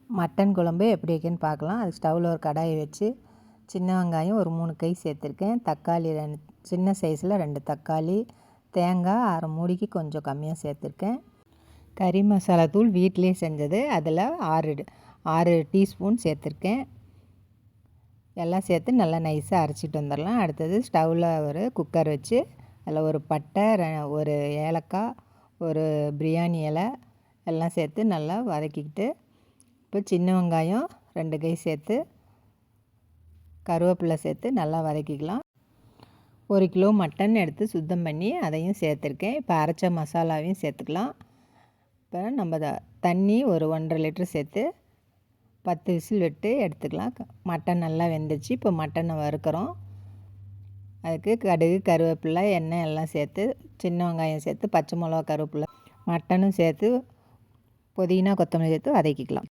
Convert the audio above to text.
Mutton குழம்பு எப்படி வைக்கன்னு பார்க்கலாம். அது ஸ்டவ்வில் ஒரு கடாயை வச்சு சின்ன வெங்காயம் ஒரு 3 கை சேர்த்துருக்கேன். தக்காளி சின்ன சைஸில் 2 தக்காளி, தேங்காய் அரை மூடிக்கு கொஞ்சம் கம்மியாக சேர்த்துருக்கேன். கறி மசாலா தூள் வீட்டிலே செஞ்சது, அதில் 6 டீஸ்பூன் சேர்த்துருக்கேன். எல்லாம் சேர்த்து நல்லா நைஸாக அரைச்சிட்டு வந்துடலாம். அடுத்தது ஸ்டவ்வில் ஒரு குக்கர் வச்சு அதில் ஒரு பட்டை, ஒரு ஏலக்காய், ஒரு பிரியாணி இலை எல்லாம் சேர்த்து நல்லா வதக்கிக்கிட்டு, இப்போ சின்ன வெங்காயம் 2 கை சேர்த்து கருவேப்பிலை சேர்த்து நல்லா வதக்கிக்கலாம். 1 கிலோ மட்டன் எடுத்து சுத்தம் பண்ணி அதையும் சேர்த்துருக்கேன். இப்போ அரைச்ச மசாலாவையும் சேர்த்துக்கலாம். இப்போ நம்ம தண்ணி ஒரு 1.5 லிட்டர் சேர்த்து 10 விசில் விட்டு எடுத்துக்கலாம். மட்டன் நல்லா வெந்துச்சு. இப்போ மட்டனை வறுக்கிறோம். அதுக்கு கடுகு, கருவேப்பிலை, எண்ணெய் எல்லாம் சேர்த்து சின்ன வெங்காயம் சேர்த்து பச்சை மிளகா, கருவேப்பிலை, மட்டனும் சேர்த்து புதினா, கொத்தமல்லி சேர்த்து வதக்கிக்கலாம்.